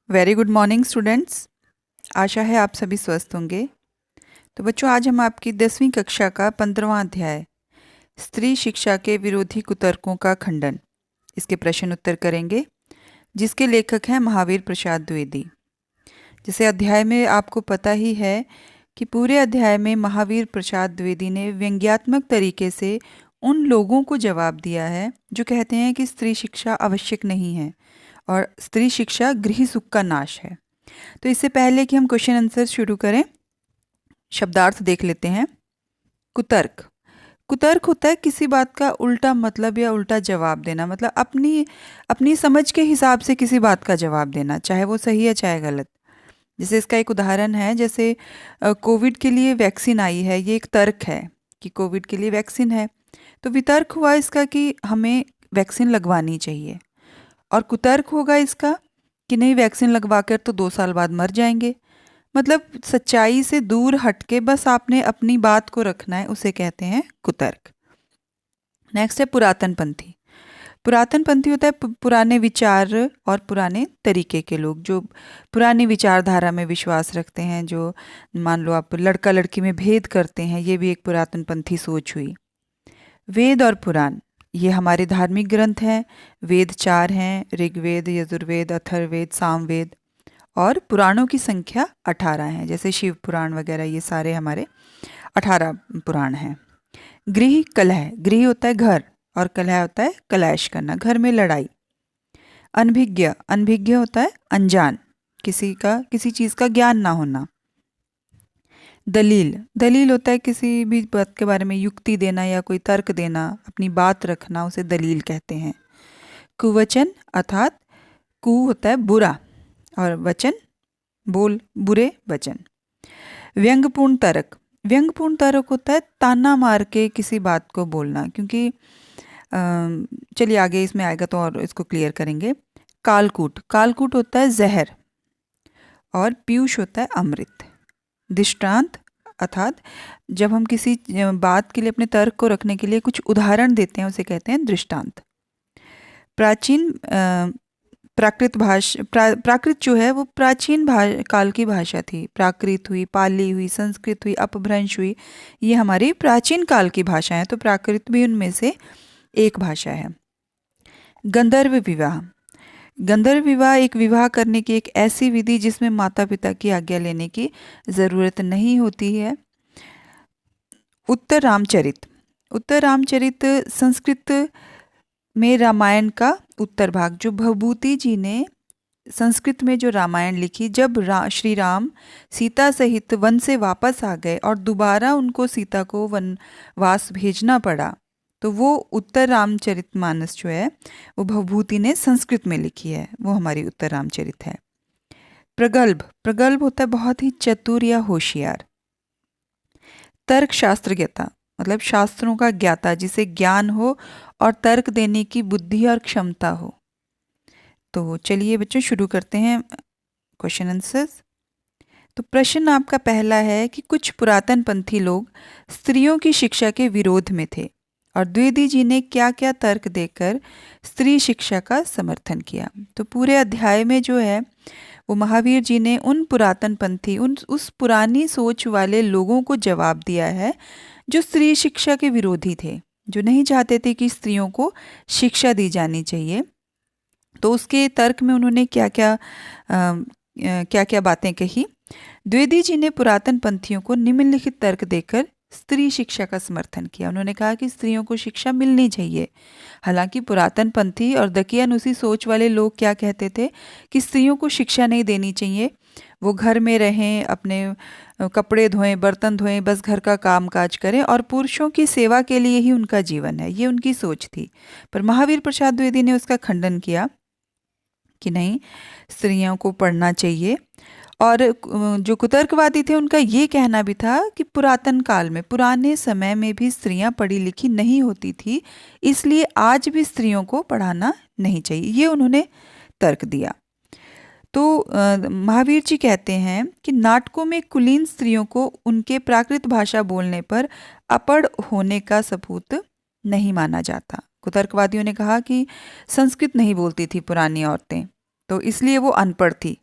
Very good morning students. आशा है आप सभी स्वस्थ होंगे। तो बच्चों, आज हम आपकी 10वीं कक्षा का 15वां अध्याय स्त्री शिक्षा के विरोधी कुतर्कों का खंडन, इसके प्रश्न उत्तर करेंगे, जिसके लेखक हैं महावीर प्रसाद द्विवेदी। जैसे अध्याय में आपको पता ही है कि पूरे अध्याय में महावीर प्रसाद द्विवेदी ने व्यंग्यात्मक तरीके से उन लोगों को जवाब दिया है जो कहते हैं कि स्त्री शिक्षा आवश्यक नहीं है और स्त्री शिक्षा गृह सुख का नाश है। तो इससे पहले कि हम क्वेश्चन आंसर शुरू करें, शब्दार्थ देख लेते हैं। कुतर्क। कुतर्क होता है किसी बात का उल्टा मतलब या उल्टा जवाब देना, मतलब अपनी अपनी समझ के हिसाब से किसी बात का जवाब देना, चाहे वो सही है चाहे गलत। जैसे इसका एक उदाहरण है, जैसे कोविड के लिए वैक्सीन आई है, ये एक तर्क है कि कोविड के लिए वैक्सीन है, तो वितर्क हुआ इसका कि हमें वैक्सीन लगवानी चाहिए। और कुतर्क होगा इसका कि नहीं, वैक्सीन लगवाकर तो 2 साल बाद मर जाएंगे। मतलब सच्चाई से दूर हटके बस आपने अपनी बात को रखना है, उसे कहते हैं कुतर्क। नेक्स्ट है पुरातन पंथी। पुरातन पंथी होता है पुराने विचार और पुराने तरीके के लोग, जो पुरानी विचारधारा में विश्वास रखते हैं, जो मान लो आप लड़का लड़की में भेद करते हैं, ये भी एक पुरातन पंथी सोच हुई। वेद और पुराण, ये हमारे धार्मिक ग्रंथ हैं। वेद 4 हैं, ऋग्वेद, यजुर्वेद, अथर्ववेद, सामवेद। और पुराणों की संख्या 18 है, जैसे शिव पुराण वगैरह, ये सारे हमारे 18 पुराण हैं। गृह कलह, गृह होता है घर और कलह होता है कलैश करना, घर में लड़ाई। अनभिज्ञ, अनभिज्ञ होता है अनजान, किसी चीज़ का ज्ञान ना होना। दलील, दलील होता है किसी भी बात के बारे में युक्ति देना या कोई तर्क देना, अपनी बात रखना, उसे दलील कहते हैं। कुवचन अर्थात कु होता है बुरा और वचन बोल, बुरे वचन। व्यंग्यपूर्ण तर्क, व्यंग्यपूर्ण तर्क होता है ताना मार के किसी बात को बोलना, क्योंकि चलिए आगे इसमें आएगा तो और इसको क्लियर करेंगे। कालकूट, कालकूट होता है जहर और पीयूष होता है अमृत। दृष्टांत अर्थात जब हम किसी बात के लिए, अपने तर्क को रखने के लिए कुछ उदाहरण देते हैं, उसे कहते हैं दृष्टांत। प्राचीन प्राकृत जो है वो प्राचीन काल की भाषा थी। प्राकृत हुई, पाली हुई, संस्कृत हुई, अपभ्रंश हुई, ये हमारी प्राचीन काल की भाषा है, तो प्राकृत भी उनमें से एक भाषा है। गंधर्व विवाह, गंधर्व विवाह एक विवाह करने की एक ऐसी विधि जिसमें माता पिता की आज्ञा लेने की ज़रूरत नहीं होती है। उत्तर रामचरित, उत्तर रामचरित संस्कृत में रामायण का उत्तर भाग, जो भवभूति जी ने संस्कृत में जो रामायण लिखी, जब श्री राम सीता सहित वन से वापस आ गए और दोबारा उनको सीता को वनवास भेजना पड़ा, तो वो उत्तर रामचरितमानस जो है वो भवभूति ने संस्कृत में लिखी है, वो हमारी उत्तर रामचरित है। प्रगल्भ, प्रगल्भ होता है बहुत ही चतुर या होशियार। तर्क शास्त्र ज्ञाता, मतलब शास्त्रों का ज्ञाता, जिसे ज्ञान हो और तर्क देने की बुद्धि और क्षमता हो। तो चलिए बच्चों शुरू करते हैं क्वेश्चन आंसर्स। तो प्रश्न आपका पहला है कि कुछ पुरातन पंथी लोग स्त्रियों की शिक्षा के विरोध में थे और द्विवेदी जी ने क्या क्या तर्क देकर स्त्री शिक्षा का समर्थन किया। तो पूरे अध्याय में जो है वो महावीर जी ने उन पुरातन पंथी, उस पुरानी सोच वाले लोगों को जवाब दिया है जो स्त्री शिक्षा के विरोधी थे, जो नहीं चाहते थे कि स्त्रियों को शिक्षा दी जानी चाहिए। तो उसके तर्क में उन्होंने क्या क्या बातें कही। द्विवेदी जी ने पुरातन पंथियों को निम्नलिखित तर्क देकर स्त्री शिक्षा का समर्थन किया। उन्होंने कहा कि स्त्रियों को शिक्षा मिलनी चाहिए। हालांकि पुरातन पंथी और दकियानुसी सोच वाले लोग क्या कहते थे कि स्त्रियों को शिक्षा नहीं देनी चाहिए, वो घर में रहें, अपने कपड़े धोएं, बर्तन धोएं, बस घर का काम काज करें और पुरुषों की सेवा के लिए ही उनका जीवन है, ये उनकी सोच थी। पर महावीर प्रसाद द्विवेदी ने उसका खंडन किया कि नहीं, स्त्रियों को पढ़ना चाहिए। और जो कुतर्कवादी थे उनका ये कहना भी था कि पुरातन काल में, पुराने समय में भी स्त्रियां पढ़ी लिखी नहीं होती थी, इसलिए आज भी स्त्रियों को पढ़ाना नहीं चाहिए, ये उन्होंने तर्क दिया। तो महावीर जी कहते हैं कि नाटकों में कुलीन स्त्रियों को उनके प्राकृत भाषा बोलने पर अपढ़ होने का सबूत नहीं माना जाता। कुतर्कवादियों ने कहा कि संस्कृत नहीं बोलती थी पुरानी औरतें, तो इसलिए वो अनपढ़ थी,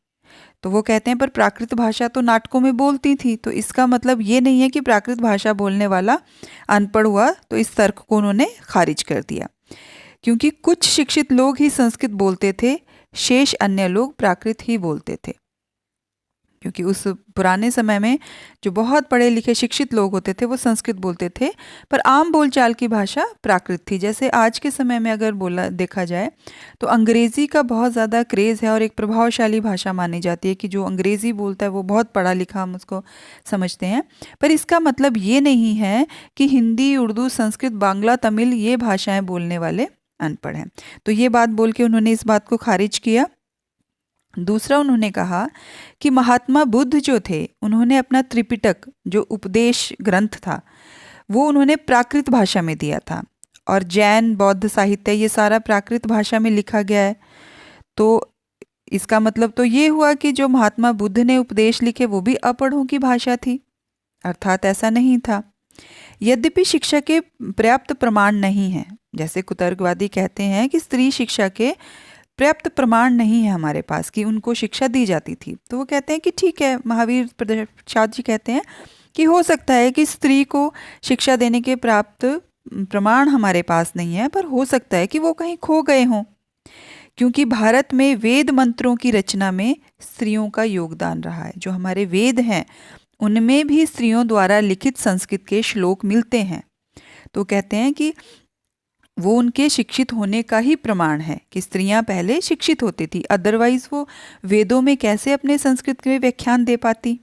तो वो कहते हैं पर प्राकृत भाषा तो नाटकों में बोलती थी, तो इसका मतलब ये नहीं है कि प्राकृत भाषा बोलने वाला अनपढ़ हुआ। तो इस तर्क को उन्होंने खारिज कर दिया, क्योंकि कुछ शिक्षित लोग ही संस्कृत बोलते थे, शेष अन्य लोग प्राकृत ही बोलते थे। क्योंकि उस पुराने समय में जो बहुत पढ़े लिखे शिक्षित लोग होते थे वो संस्कृत बोलते थे, पर आम बोलचाल की भाषा प्राकृत थी। जैसे आज के समय में अगर बोला देखा जाए तो अंग्रेज़ी का बहुत ज़्यादा क्रेज़ है और एक प्रभावशाली भाषा मानी जाती है कि जो अंग्रेज़ी बोलता है वो बहुत पढ़ा लिखा हम उसको समझते हैं। पर इसका मतलब ये नहीं है कि हिंदी, उर्दू, संस्कृत, बांग्ला, तमिल ये भाषाएं बोलने वाले अनपढ़ हैं। तो ये बात बोल के उन्होंने इस बात को खारिज किया। दूसरा उन्होंने कहा कि महात्मा बुद्ध जो थे उन्होंने अपना त्रिपिटक जो उपदेश ग्रंथ था वो उन्होंने प्राकृत भाषा में दिया था, और जैन बौद्ध साहित्य ये सारा प्राकृत भाषा में लिखा गया है। तो इसका मतलब तो ये हुआ कि जो महात्मा बुद्ध ने उपदेश लिखे वो भी अपढ़ों की भाषा थी, अर्थात ऐसा नहीं था। यद्यपि शिक्षा के पर्याप्त प्रमाण नहीं हैं, जैसे कुतर्कवादी कहते हैं कि स्त्री शिक्षा के पर्याप्त प्रमाण नहीं है हमारे पास कि उनको शिक्षा दी जाती थी, तो वो कहते हैं कि ठीक है, महावीर प्रसाद जी कहते हैं कि हो सकता है कि स्त्री को शिक्षा देने के पर्याप्त प्रमाण हमारे पास नहीं है, पर हो सकता है कि वो कहीं खो गए हों, क्योंकि भारत में वेद मंत्रों की रचना में स्त्रियों का योगदान रहा है। जो हमारे वेद हैं उनमें भी स्त्रियों द्वारा लिखित संस्कृत के श्लोक मिलते हैं। तो कहते हैं कि वो उनके शिक्षित होने का ही प्रमाण है कि स्त्रियां पहले शिक्षित होती थी, अदरवाइज वो वेदों में कैसे अपने संस्कृत में व्याख्यान दे पाती।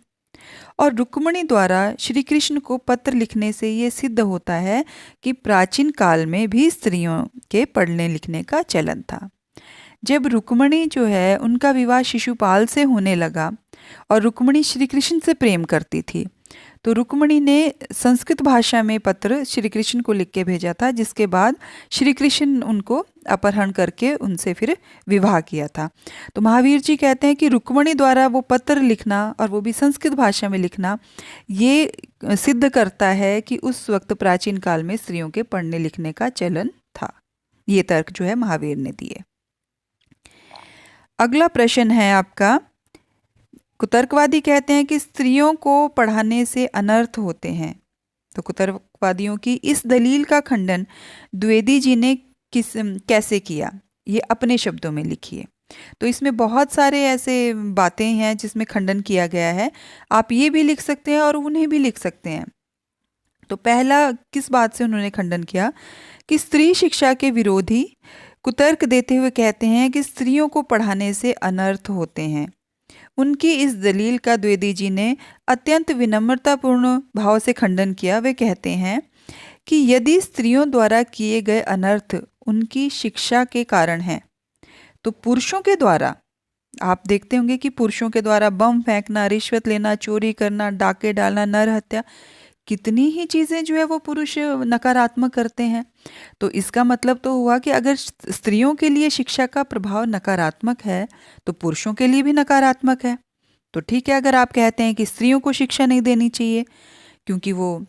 और रुक्मिणी द्वारा श्री कृष्ण को पत्र लिखने से ये सिद्ध होता है कि प्राचीन काल में भी स्त्रियों के पढ़ने लिखने का चलन था। जब रुक्मिणी जो है उनका विवाह शिशुपाल से होने लगा और रुक्मिणी श्री कृष्ण से प्रेम करती थी, तो रुक्मिणी ने संस्कृत भाषा में पत्र श्री कृष्ण को लिख के भेजा था, जिसके बाद श्री कृष्ण उनको अपहरण करके उनसे फिर विवाह किया था। तो महावीर जी कहते हैं कि रुक्मिणी द्वारा वो पत्र लिखना और वो भी संस्कृत भाषा में लिखना, ये सिद्ध करता है कि उस वक्त प्राचीन काल में स्त्रियों के पढ़ने लिखने का चलन था। ये तर्क जो है महावीर ने दिए। अगला प्रश्न है आपका, कुतर्कवादी कहते हैं कि स्त्रियों को पढ़ाने से अनर्थ होते हैं। तो कुतर्कवादियों की इस दलील का खंडन द्विवेदी जी ने कैसे किया, ये अपने शब्दों में लिखिए। तो इसमें बहुत सारे ऐसे बातें हैं जिसमें खंडन किया गया है, आप ये भी लिख सकते हैं और उन्हें भी लिख सकते हैं। तो पहला किस बात से उन्होंने खंडन किया कि स्त्री शिक्षा के विरोधी कुतर्क देते हुए कहते हैं कि स्त्रियों को पढ़ाने से अनर्थ होते हैं। उनकी इस दलील का द्विवेदी जी ने अत्यंत विनम्रतापूर्ण भाव से खंडन किया। वे कहते हैं कि यदि स्त्रियों द्वारा किए गए अनर्थ उनकी शिक्षा के कारण हैं, तो पुरुषों के द्वारा, आप देखते होंगे कि पुरुषों के द्वारा बम फेंकना, रिश्वत लेना, चोरी करना, डाके डालना, नर हत्या, कितनी ही चीज़ें जो है वो पुरुष नकारात्मक करते हैं। तो इसका मतलब तो हुआ कि अगर स्त्रियों के लिए शिक्षा का प्रभाव नकारात्मक है तो पुरुषों के लिए भी नकारात्मक है। तो ठीक है, अगर आप कहते हैं कि स्त्रियों को शिक्षा नहीं देनी चाहिए क्योंकि वो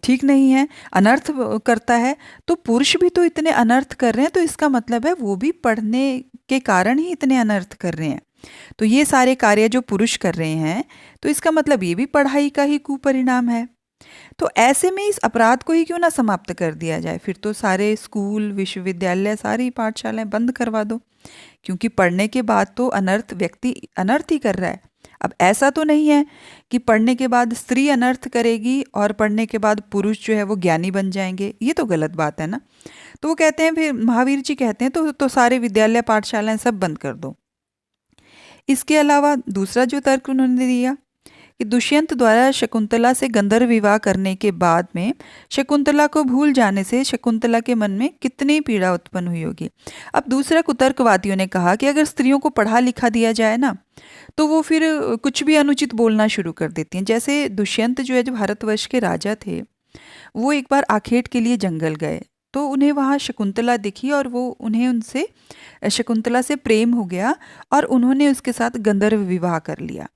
ठीक नहीं है, अनर्थ करता है, तो पुरुष भी तो इतने अनर्थ कर रहे हैं, तो इसका मतलब है वो भी पढ़ने के कारण ही इतने अनर्थ कर रहे हैं। तो ये सारे कार्य जो पुरुष कर रहे हैं, तो इसका मतलब ये भी पढ़ाई का ही कुपरिणाम है। तो ऐसे में इस अपराध को ही क्यों ना समाप्त कर दिया जाए, फिर तो सारे स्कूल, विश्वविद्यालय, सारी पाठशालाएं बंद करवा दो, क्योंकि पढ़ने के बाद तो व्यक्ति अनर्थ ही कर रहा है। अब ऐसा तो नहीं है कि पढ़ने के बाद स्त्री अनर्थ करेगी और पढ़ने के बाद पुरुष जो है वो ज्ञानी बन जाएंगे, ये तो गलत बात है ना। तो वो कहते हैं, फिर महावीर जी कहते हैं तो सारे विद्यालय, पाठशालाएं सब बंद कर दो। इसके अलावा दूसरा जो तर्क उन्होंने दिया कि दुष्यंत द्वारा शकुंतला से गंधर्व विवाह करने के बाद में शकुंतला को भूल जाने से शकुंतला के मन में कितनी पीड़ा उत्पन्न हुई होगी। अब दूसरा कुतर्कवादियों ने कहा कि अगर स्त्रियों को पढ़ा लिखा दिया जाए ना, तो वो फिर कुछ भी अनुचित बोलना शुरू कर देती हैं। जैसे दुष्यंत जो है, जो भारतवर्ष के राजा थे, वो एक बार आखेट के लिए जंगल गए, तो उन्हें वहाँ शकुंतला दिखी और उनसे शकुंतला से प्रेम हो गया और उन्होंने उसके साथ गंधर्व विवाह कर लिया।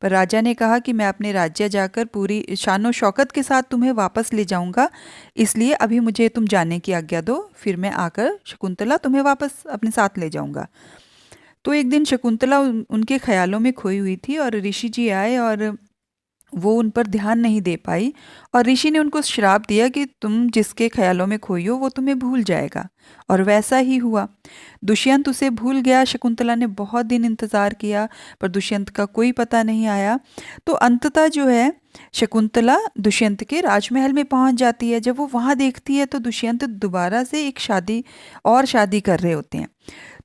पर राजा ने कहा कि मैं अपने राज्य जाकर पूरी शानो शौकत के साथ तुम्हें वापस ले जाऊंगा, इसलिए अभी मुझे तुम जाने की आज्ञा दो, फिर मैं आकर शकुंतला तुम्हें वापस अपने साथ ले जाऊंगा। तो एक दिन शकुंतला उनके ख्यालों में खोई हुई थी और ऋषि जी आए और वो उन पर ध्यान नहीं दे पाई और ऋषि ने उनको श्राप दिया कि तुम जिसके ख्यालों में खोई हो वो तुम्हें भूल जाएगा। और वैसा ही हुआ। दुष्यंत उसे भूल गया। शकुंतला ने बहुत दिन इंतजार किया पर दुष्यंत का कोई पता नहीं आया। तो अंततः जो है शकुंतला दुष्यंत के राजमहल में पहुंच जाती है। जब वो वहां देखती है तो दुष्यंत दोबारा से एक शादी कर रहे होते हैं।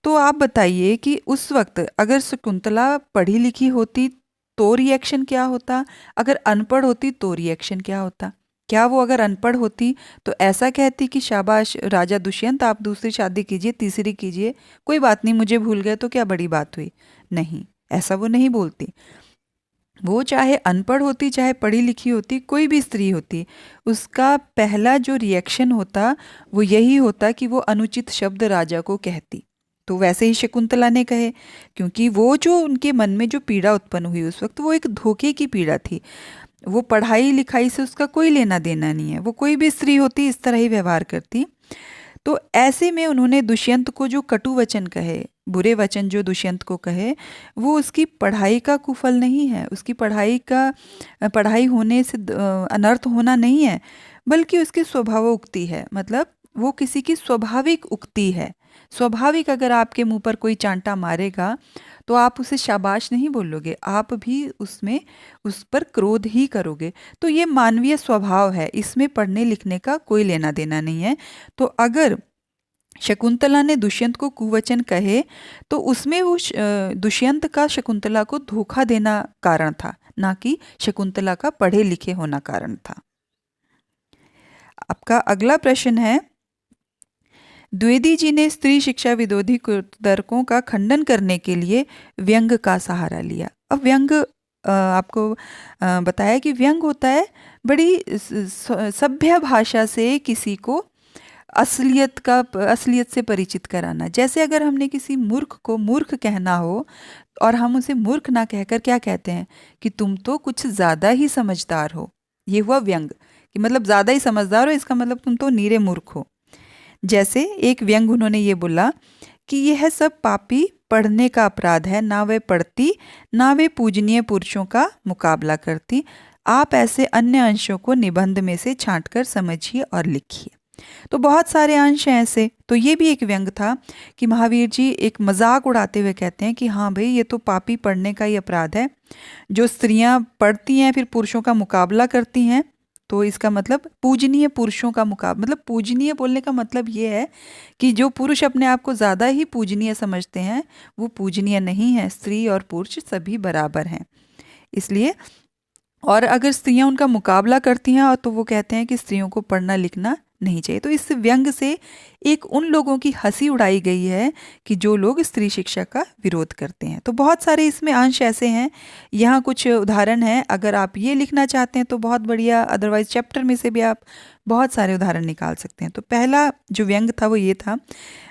तो आप बताइए कि उस वक्त अगर शकुंतला पढ़ी लिखी होती तो रिएक्शन क्या होता, अगर अनपढ़ होती तो रिएक्शन क्या होता? क्या वो अगर अनपढ़ होती तो ऐसा कहती कि शाबाश राजा दुष्यंत, आप दूसरी शादी कीजिए, तीसरी कीजिए, कोई बात नहीं, मुझे भूल गए तो क्या बड़ी बात हुई? नहीं, ऐसा वो नहीं बोलती। वो चाहे अनपढ़ होती चाहे पढ़ी लिखी होती, कोई भी स्त्री होती, उसका पहला जो रिएक्शन होता वो यही होता कि वो अनुचित शब्द राजा को कहती। तो वैसे ही शकुंतला ने कहे, क्योंकि वो जो उनके मन में जो पीड़ा उत्पन्न हुई उस वक्त वो एक धोखे की पीड़ा थी। वो पढ़ाई लिखाई से उसका कोई लेना देना नहीं है। वो कोई भी स्त्री होती इस तरह ही व्यवहार करती। तो ऐसे में उन्होंने दुष्यंत को जो कटु वचन कहे, बुरे वचन जो दुष्यंत को कहे, वो उसकी पढ़ाई का कुफल नहीं है, उसकी पढ़ाई होने से अनर्थ होना नहीं है, बल्कि उसकी स्वभावोक्ति है। मतलब वो किसी की स्वाभाविक उक्ति है। स्वाभाविक अगर आपके मुंह पर कोई चांटा मारेगा तो आप उसे शाबाश नहीं बोलोगे, आप भी उसमें उस पर क्रोध ही करोगे। तो ये मानवीय स्वभाव है, इसमें पढ़ने लिखने का कोई लेना देना नहीं है। तो अगर शकुंतला ने दुष्यंत को कुवचन कहे तो उसमें वो दुष्यंत का शकुंतला को धोखा देना कारण था, ना कि शकुंतला का पढ़े लिखे होना कारण था। आपका अगला प्रश्न है, द्विवेदी जी ने स्त्री शिक्षा विरोधी कुतर्कों का खंडन करने के लिए व्यंग का सहारा लिया। अब व्यंग आपको बताया कि व्यंग होता है बड़ी सभ्य भाषा से किसी को असलियत से परिचित कराना। जैसे अगर हमने किसी मूर्ख को मूर्ख कहना हो और हम उसे मूर्ख ना कहकर क्या कहते हैं कि तुम तो कुछ ज़्यादा ही समझदार हो। ये हुआ व्यंग, कि मतलब ज़्यादा ही समझदार हो, इसका मतलब तुम तो नीरे मूर्ख हो। जैसे एक व्यंग उन्होंने ये बोला कि यह सब पापी पढ़ने का अपराध है, ना वे पढ़ती ना वे पूजनीय पुरुषों का मुकाबला करती। आप ऐसे अन्य अंशों को निबंध में से छांटकर समझिए और लिखिए। तो बहुत सारे अंश हैं ऐसे। तो ये भी एक व्यंग था कि महावीर जी एक मजाक उड़ाते हुए कहते हैं कि हाँ भाई, ये तो पापी पढ़ने का ही अपराध है। जो स्त्रियां पढ़ती हैं फिर पुरुषों का मुकाबला करती हैं, तो इसका मतलब पूजनीय पुरुषों का मुकाबला, मतलब पूजनीय बोलने का मतलब ये है कि जो पुरुष अपने आप को ज़्यादा ही पूजनीय समझते हैं वो पूजनीय नहीं है। स्त्री और पुरुष सभी बराबर हैं। इसलिए, और अगर स्त्रियां उनका मुकाबला करती हैं और तो वो कहते हैं कि स्त्रियों को पढ़ना लिखना नहीं चाहिए। तो इस व्यंग से एक उन लोगों की हंसी उड़ाई गई है कि जो लोग स्त्री शिक्षा का विरोध करते हैं। तो बहुत सारे इसमें अंश ऐसे हैं, यहाँ कुछ उदाहरण हैं। अगर आप ये लिखना चाहते हैं तो बहुत बढ़िया, अदरवाइज चैप्टर में से भी आप बहुत सारे उदाहरण निकाल सकते हैं। तो पहला जो व्यंग था वो ये था,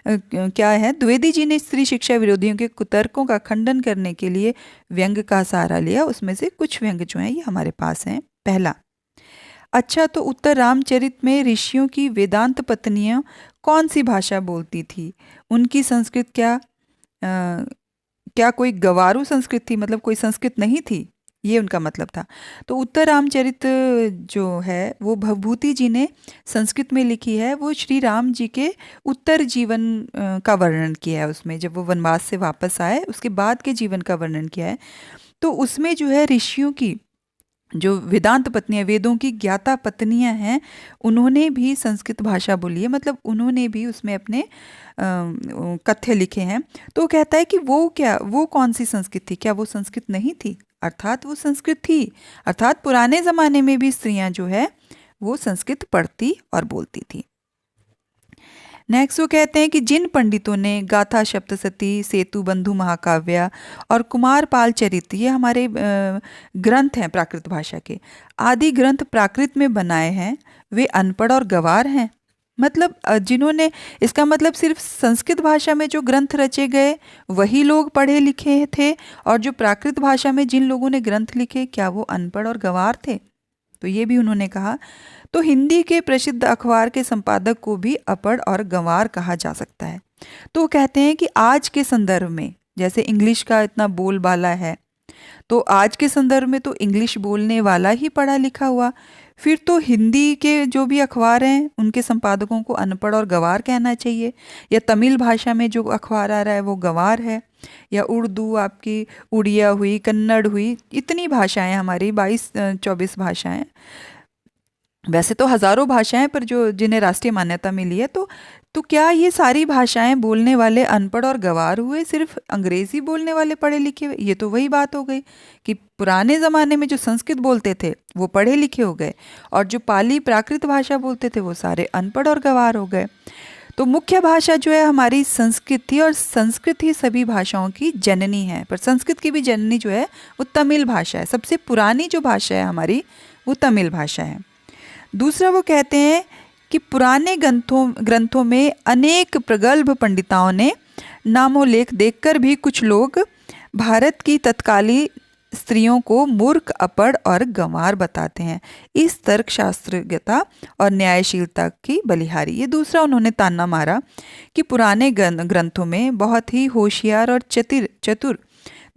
क्या है, द्विवेदी जी ने स्त्री शिक्षा विरोधियों के कुतर्कों का खंडन करने के लिए व्यंग का सहारा लिया। उसमें से कुछ व्यंग जो हैं ये हमारे पास हैं। पहला, अच्छा, तो उत्तर रामचरित में ऋषियों की वेदांत पत्नियां कौन सी भाषा बोलती थी? उनकी संस्कृत क्या कोई गवारू संस्कृत थी, मतलब कोई संस्कृत नहीं थी, ये उनका मतलब था। तो उत्तर रामचरित जो है वो भवभूति जी ने संस्कृत में लिखी है। वो श्री राम जी के उत्तर जीवन का वर्णन किया है उसमें, जब वो वनवास से वापस आए उसके बाद के जीवन का वर्णन किया है। तो उसमें जो है ऋषियों की जो वेदांत पत्नियां, वेदों की ज्ञाता पत्नियां हैं, उन्होंने भी संस्कृत भाषा बोली है, मतलब उन्होंने भी उसमें अपने कथ्य लिखे हैं। तो वो कहता है कि वो कौन सी संस्कृत थी? क्या वो संस्कृत नहीं थी? अर्थात वो संस्कृत थी। अर्थात पुराने ज़माने में भी स्त्रियां जो है वो संस्कृत पढ़ती और बोलती थी। नेक्स्ट वो कहते हैं कि जिन पंडितों ने गाथा सप्तशती, सेतु बंधु महाकाव्य और कुमार पाल चरित, ये हमारे ग्रंथ हैं प्राकृत भाषा के, आदि ग्रंथ प्राकृत में बनाए हैं, वे अनपढ़ और गंवार हैं। मतलब जिन्होंने, इसका मतलब सिर्फ संस्कृत भाषा में जो ग्रंथ रचे गए वही लोग पढ़े लिखे थे, और जो प्राकृत भाषा में जिन लोगों ने ग्रंथ लिखे क्या वो अनपढ़ और गंवार थे? तो ये भी उन्होंने कहा। तो हिंदी के प्रसिद्ध अखबार के संपादक को भी अपढ़ और गंवार कहा जा सकता है। तो कहते हैं कि आज के संदर्भ में जैसे इंग्लिश का इतना बोलबाला है, तो आज के संदर्भ में तो इंग्लिश बोलने वाला ही पढ़ा लिखा हुआ। फिर तो हिंदी के जो भी अखबार हैं उनके संपादकों को अनपढ़ और गँवार कहना चाहिए, या तमिल भाषा में जो अखबार आ रहा है वो गँवार है, या उर्दू आपकी उड़िया हुई, कन्नड़ हुई, इतनी भाषाएं हमारी 22-24 भाषाएं, वैसे तो हज़ारों भाषाएं, पर जो जिन्हें राष्ट्रीय मान्यता मिली है, तो क्या ये सारी भाषाएं बोलने वाले अनपढ़ और गँवार हुए, सिर्फ अंग्रेज़ी बोलने वाले पढ़े लिखे हुए? ये तो वही बात हो गई कि पुराने ज़माने में जो संस्कृत बोलते थे वो पढ़े लिखे हो गए, और जो पाली प्राकृत भाषा बोलते थे वो सारे अनपढ़ और गँवार हो गए। तो मुख्य भाषा जो है हमारी संस्कृत थी, और संस्कृत ही सभी भाषाओं की जननी है, पर संस्कृत की भी जननी जो है वो तमिल भाषा है। सबसे पुरानी जो भाषा है हमारी वो तमिल भाषा है। दूसरा, वो कहते हैं कि पुराने ग्रंथों में अनेक प्रगल्भ पंडिताओं ने नामोल्लेख देखकर भी कुछ लोग भारत की तत्कालीन स्त्रियों को मूर्ख, अपढ़ और गंवार बताते हैं। इस तर्कशास्त्रज्ञता और न्यायशीलता की बलिहारी, ये दूसरा उन्होंने ताना मारा कि पुराने ग्रंथों में बहुत ही होशियार और चतुर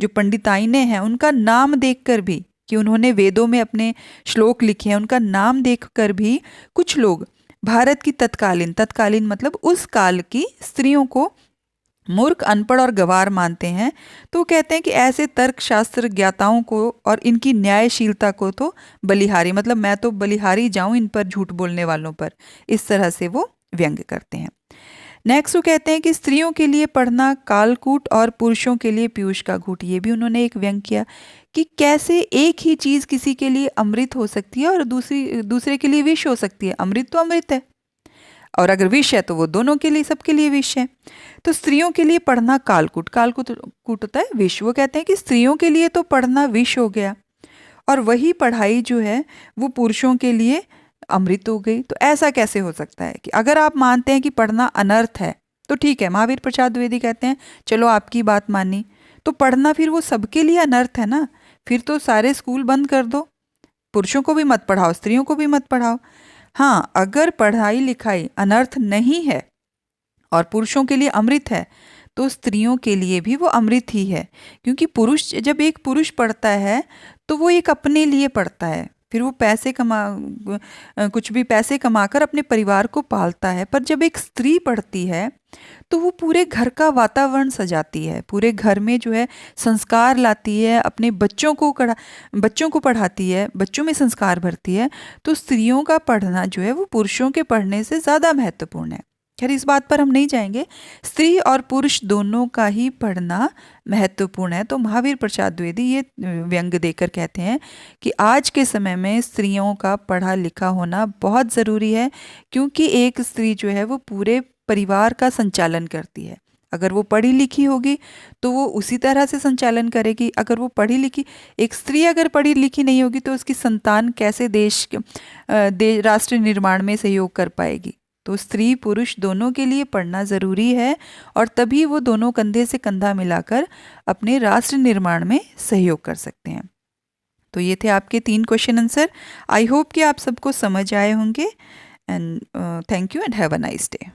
जो पंडिताइनें हैं उनका नाम देखकर भी, कि उन्होंने वेदों में अपने श्लोक लिखे हैं, उनका नाम देखकर भी कुछ लोग भारत की तत्कालीन मतलब उस काल की स्त्रियों को मूर्ख, अनपढ़ और गंवार मानते हैं। तो कहते हैं कि ऐसे तर्कशास्त्र ज्ञाताओं को और इनकी न्यायशीलता को तो बलिहारी, मतलब मैं तो बलिहारी जाऊं इन पर, झूठ बोलने वालों पर, इस तरह से वो व्यंग करते हैं। नेक्स्ट वो कहते हैं कि स्त्रियों के लिए पढ़ना कालकूट और पुरुषों के लिए पीयूष का घूट। ये भी उन्होंने एक व्यंग किया कि कैसे एक ही चीज़ किसी के लिए अमृत हो सकती है और दूसरे के लिए विष हो सकती है। अमृत तो अमृत है, और अगर विष है तो वो दोनों के लिए, सबके लिए विष है। तो स्त्रियों के लिए पढ़ना कालकूट होता है विष। वो कहते हैं कि स्त्रियों के लिए तो पढ़ना विष हो गया, और वही पढ़ाई जो है वो पुरुषों के लिए अमृत हो गई। तो ऐसा कैसे हो सकता है कि अगर आप मानते हैं कि पढ़ना अनर्थ है तो ठीक है, महावीर प्रसाद द्विवेदी कहते हैं चलो आपकी बात मानी, तो पढ़ना फिर वो सबके लिए अनर्थ है ना। फिर तो सारे स्कूल बंद कर दो, पुरुषों को भी मत पढ़ाओ, स्त्रियों को भी मत पढ़ाओ। हाँ, अगर पढ़ाई लिखाई अनर्थ नहीं है और पुरुषों के लिए अमृत है, तो स्त्रियों के लिए भी वो अमृत ही है। क्योंकि जब एक पुरुष पढ़ता है तो वो एक अपने लिए पढ़ता है, फिर वो कुछ भी पैसे कमाकर अपने परिवार को पालता है। पर जब एक स्त्री पढ़ती है तो वो पूरे घर का वातावरण सजाती है, पूरे घर में जो है संस्कार लाती है, अपने बच्चों को पढ़ाती है, बच्चों में संस्कार भरती है। तो स्त्रियों का पढ़ना जो है वो पुरुषों के पढ़ने से ज़्यादा महत्वपूर्ण है। खैर, इस बात पर हम नहीं जाएंगे, स्त्री और पुरुष दोनों का ही पढ़ना महत्वपूर्ण है। तो महावीर प्रसाद द्विवेदी ये व्यंग देकर कहते हैं कि आज के समय में स्त्रियों का पढ़ा लिखा होना बहुत ज़रूरी है, क्योंकि एक स्त्री जो है वो पूरे परिवार का संचालन करती है। अगर वो पढ़ी लिखी होगी तो वो उसी तरह से संचालन करेगी। अगर वो एक स्त्री अगर पढ़ी लिखी नहीं होगी तो उसकी संतान कैसे राष्ट्र निर्माण में सहयोग कर पाएगी। तो स्त्री पुरुष दोनों के लिए पढ़ना ज़रूरी है, और तभी वो दोनों कंधे से कंधा मिलाकर अपने राष्ट्र निर्माण में सहयोग कर सकते हैं। तो ये थे आपके 3 क्वेश्चन आंसर। आई होप कि आप सबको समझ आए होंगे, and thank you and have a nice day.